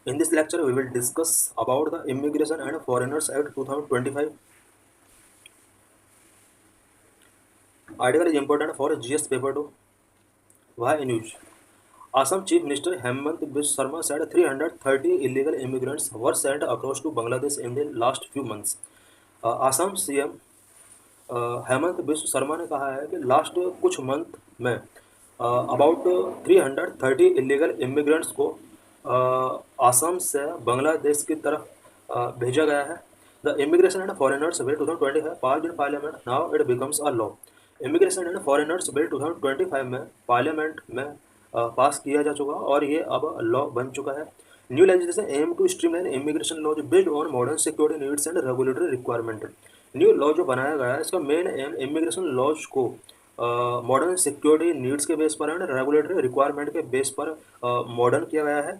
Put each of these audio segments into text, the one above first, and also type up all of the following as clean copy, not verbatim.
In this lecture, we will discuss about the Immigration and Foreigners Act 2025. Article is important for GS paper 2. Why news? Assam Chief Minister Hemant Biswa Sarma said 330 illegal immigrants were sent across to Bangladesh in the last few months. Assam CM Hemant Biswa Sharma ने कहा है कि last कुछ month में about 330 illegal immigrants को आसाम से बांग्लादेश की तरफ भेजा गया है. The immigration and foreigners bill 2020 है pass in parliament. Now it becomes a law. Immigration and foreigners bill 2025 में पार्लियामेंट में पास किया जा चुका और ये अब लॉ बन चुका है. New legislation aim to streamline immigration laws based on modern security needs and regulatory requirement. New law जो बनाया गया है इसका मेन एम इमिग्रेशन लॉज को मॉडर्न सिक्योरिटी नीड्स के बेस पर एंड रेगुलेटरी रिक्वायरमेंट के बेस पर मॉडर्न किया गया है.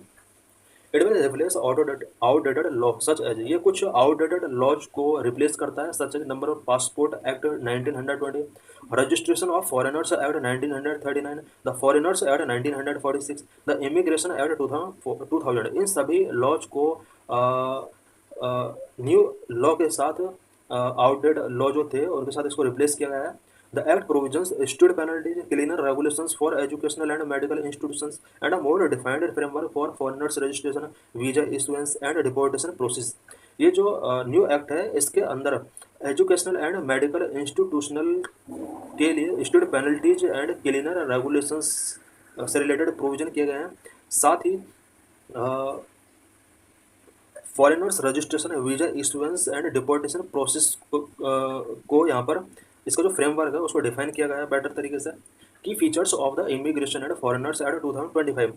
It will replace outdated law such as. ये कुछ आउटडेटेड लॉज को रिप्लेस करता है such as number of passport act 1920, registration of foreigners act 1939, the foreigners act 1946, the immigration act 2000. इन सभी लॉज को न्यू लॉ के साथ आउटडेटेड लॉ जो थे उनके साथ इसको रिप्लेस किया गया है. The Act provisions stood penalties, cleaner regulations for educational and medical institutions, and a more defined framework for foreigners registration, visa issuance and deportation process. ये जो न्यू एक्ट है इसके अंदर एजुकेशनल एंड मेडिकल इंस्टीट्यूशनल के लिए स्टूड penalties and cleaner regulations से related provision किए गए हैं. साथ ही foreigners registration, visa issuance and deportation process को यहाँ पर इसका जो फ्रेमवर्क है उसको डिफाइन किया गया है बेटर तरीके से. की features of the immigration and foreigners act 2025.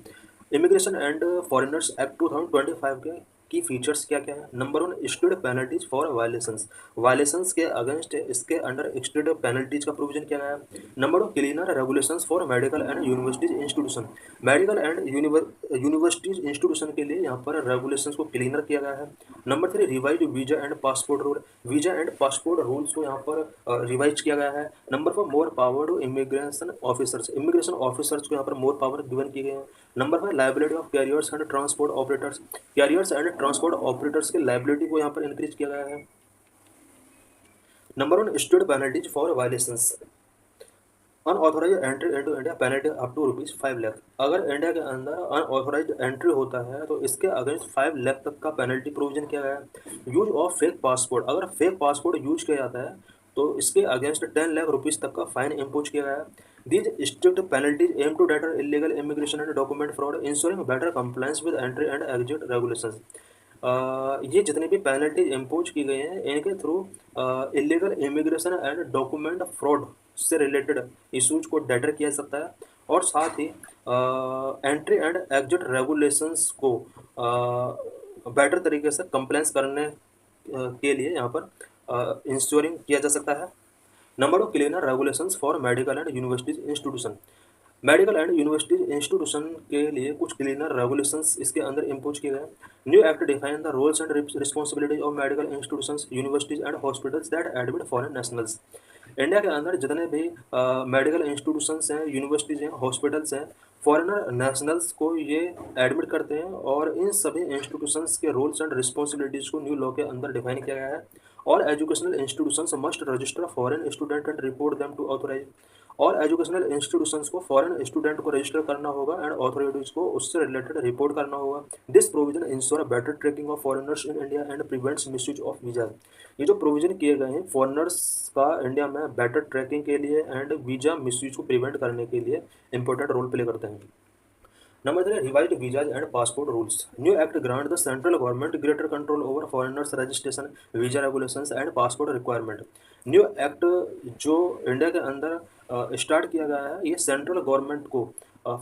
Immigration and foreigners act 2025 के की फीचर्स क्या क्या है. Number 1, stood penalties for violations के अगेंस्ट इसके अंडर स्टूड पेनल्टीज का प्रोविजन किया गया है. Number 2, cleaner regulations for medical and universities institution. Medical and universities institution के लिए यहाँ पर रेगुलेशंस को क्लीनर किया गया है. Number 3, revise visa and passport rule. Visa and passport rules को यहाँ पर रिवाइज किया गया है. Number 4, more power to immigration officers. Immigration officers को यहाँ पर मोर पावर गिवन की गई है. Number 5, liability of carriers and transport operators. Carriers and transport operators के लाइबिलिटी को यहाँ पर इंक्रीज किया गया है. Number 1, stood penalties for violations. Unauthorised entry into India penalty up to ₹5 lakh. अगर इंडिया के अंदर अनऑथोराइज एंट्री होता है तो इसके अगेंस्ट 5 लाख तक का पेनल्टी प्रोविजन किया गया है. Use of fake passport. अगर फेक पासपोर्ट यूज किया जाता है तो इसके अगेंस्ट 10 लाख रुपीज़ तक का फाइन इम्पोज किया गया है. These strict penalties aim to deter illegal immigration and document fraud ensuring better compliance with entry and exit regulations. ये जितनी भी पेनल्टीज इम्पोज की गई हैं इनके through illegal immigration and document fraud से रिलेटेड इशूज को डेटर किया जा सकता है. और साथ ही एंट्री एंड एग्जिट रेगुलेशंस को बेटर तरीके से कंप्लायंस करने के लिए यहाँ पर इंश्योरिंग किया जा सकता है. Number 2, cleaner regulations for medical and universities institution. Medical and universities institution के लिए कुछ क्लीनर रेगुलेशंस इसके अंदर इम्पोज किए गए. New act define the roles and responsibilities of medical institutions, universities and hospitals that admit foreign nationals. India के अंदर जितने भी मेडिकल इंस्टीट्यूशंस हैं, यूनिवर्सिटीज़ हैं, हॉस्पिटल्स हैं, फॉरेनर नेशनल्स को ये एडमिट करते हैं और इन सभी इंस्टीट्यूशंस के रूल्स एंड रिस्पॉन्सिबिलिटीज़ को न्यू लॉ के अंदर डिफाइन किया गया है. और educational institutions must register foreign student and report them to authorise. और एजुकेशनल इंस्टीट्यूशंस को फॉरेन स्टूडेंट को रजिस्टर करना होगा एंड ऑथोरिटीज़ को उससे रिलेटेड रिपोर्ट करना होगा. This provision ensure better tracking of foreigners in India and prevents misuse of visa. ये जो प्रोविजन किए गए हैं फॉरेनर्स का इंडिया में बेटर ट्रैकिंग के लिए एंड वीजा मिसयूज को प्रिवेंट करने के लिए इंपॉर्टेंट रोल प्ले करते हैं. Number 3, revised visas and passport rules. New act grant the central government greater control over foreigners registration, visa regulations and passport requirement. New act जो India के अंदर start किया गया है ये सेंट्रल गवर्नमेंट को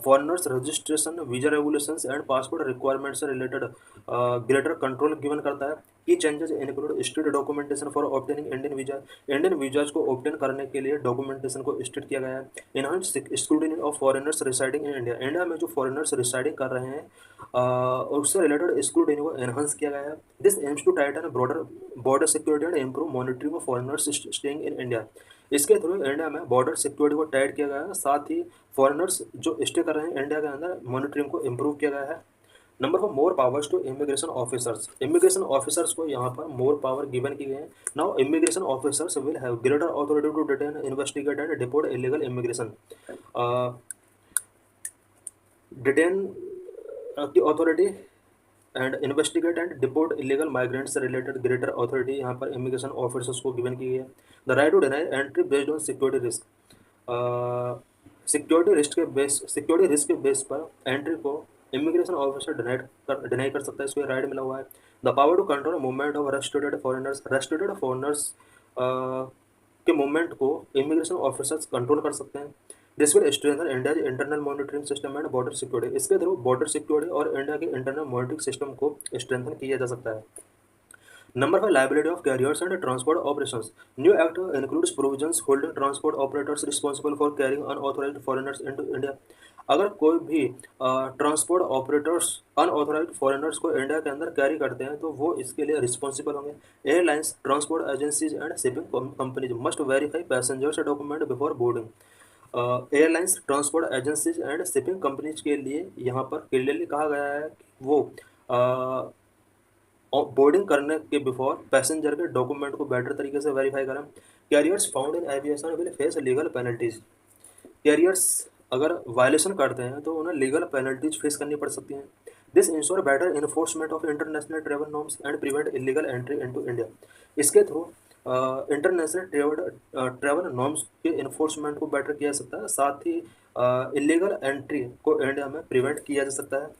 foreigners registration, visa regulations and passport requirement से related greater control given करता है. की changes include state documentation for obtaining Indian visa. Indian visas को ऑब्टेन करने के लिए डॉक्यूमेंटेशन को स्टेट किया गया है. Enhance scrutiny of foreigners residing in India. India में जो फॉरेनर्स रिसाइडिंग कर रहे हैं उससे रिलेटेड स्क्रूटिनी को एनहांस किया गया है. This aims to tighten border security and improve monitoring of foreigners staying in India. इसके थ्रू इंडिया में बॉर्डर सिक्योरिटी को टाइट किया गया है. साथ ही फॉरेनर्स जो स्टे कर रहे हैं इंडिया के अंदर मॉनिटरिंग को इम्प्रूव किया गया है. Number 4, more powers to immigration officers. Immigration officers को यहाँ पर मोर पावर गिवन की गई है। Now immigration officers will have greater authority to detain, investigate and deport illegal immigration. Detain की authority and investigate and deport illegal migrants से related greater authority यहाँ पर इमिग्रेशन ऑफिसर्स को गिवन की गई है। The right to deny entry based on security risk. Security risk के base पर एंट्री को इमिग्रेशन ऑफिसर डिनाई कर सकता है, इसको राइट मिला हुआ है। The power to control movement of restricted foreigners के मूवमेंट को इमिग्रेशन ऑफिसर्स कंट्रोल कर सकते हैं। This will strengthen India's internal monitoring system and border security. इसके थ्रू बॉर्डर सिक्योरिटी और इंडिया के इंटरनल मॉनिटरिंग सिस्टम को स्ट्रेंथन किया जा सकता है। Number 5, liability of carriers and transport operations. New Act includes provisions holding transport operators responsible for carrying unauthorized foreigners into India. अगर कोई भी ट्रांसपोर्ट ऑपरेटर्स अनऑथोराइज फॉरेनर्स को इंडिया के अंदर कैरी करते हैं तो वो इसके लिए रिस्पॉन्सिबल होंगे। Airlines, transport agencies and shipping companies must verify passengers document before boarding. Airlines, transport agencies and shipping companies के लिए यहाँ पर क्लियरली कहा गया है कि वो बोर्डिंग करने के बिफोर पैसेंजर के डॉक्यूमेंट को बेटर तरीके से वेरीफाई करें। Carriers found in aviation will face legal penalties. Carriers अगर वायलेशन करते हैं तो उन्हें लीगल पेनल्टीज फेस करनी पड़ सकती हैं। This ensure better enforcement of international travel norms and prevent illegal entry into India. इसके थ्रू इंटरनेशनल ट्रेवल नॉर्म्स के इन्फोर्समेंट को बेटर किया जा सकता है, साथ ही इलीगल एंट्री को इंडिया में प्रिवेंट किया जा सकता है।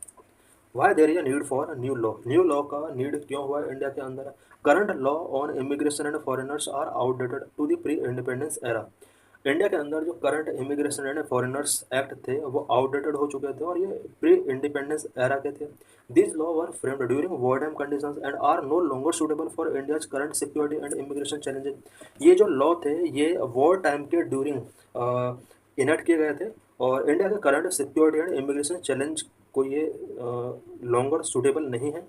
Why there is need for new law. New law का नीड क्यों हुआ है इंडिया के अंदर? Current law on immigration and foreigners are outdated to the pre independence era. India के अंदर जो current immigration and foreigners act थे वो आउटडेटेड हो चुके थे और ये प्री इंडिपेंडेंस एरा के थे। This law were framed during war time conditions and are no longer suitable for India's current security and immigration challenges. ये जो लॉ थे ये वॉर टाइम के ड्यूरिंग इनेक्ट किए गए थे और इंडिया के current security and immigration challenge को ये लॉन्गर सूटेबल नहीं है।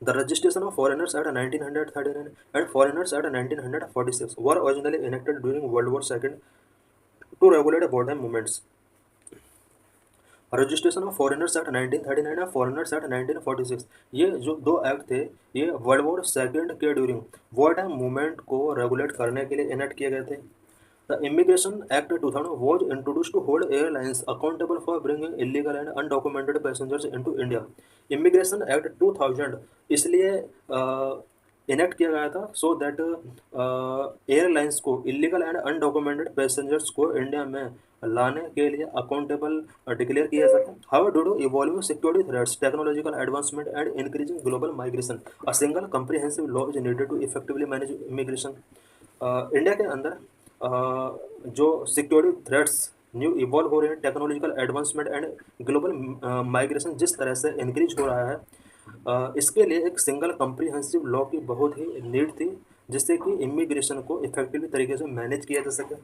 The registration of foreigners act 1939 and foreigners act 1946 were originally enacted during world war second to regulate border movements. Registration of foreigners act 1939 और foreigners act 1946 ये जो दो act थे ये वर्ल्ड वॉर सेकेंड के during war time movement को regulate करने के लिए इनेक्ट किए गए थे। The Immigration Act 2000 was introduced to hold airlines accountable for bringing illegal and undocumented passengers into India. Immigration Act 2000 इसलिए इनेक्ट किया गया था सो दैट एयरलाइंस को इलीगल एंड अनडॉक्यूमेंटेड पैसेंजर्स को इंडिया में लाने के लिए अकाउंटेबल डिक्लेयर किया जा सके। How due to evolving security threats, technological advancement and increasing global migration, a single comprehensive law is needed to effectively manage immigration. India के अंदर जो सिक्योरिटी थ्रेट्स न्यू इवॉल्व हो रहे हैं, technological advancement and global migration जिस तरह से increase हो रहा है, इसके लिए एक सिंगल कम्प्रीहेंसिव लॉ की बहुत ही नीड थी जिससे कि इमिग्रेशन को इफेक्टिवली तरीके से मैनेज किया जा सके।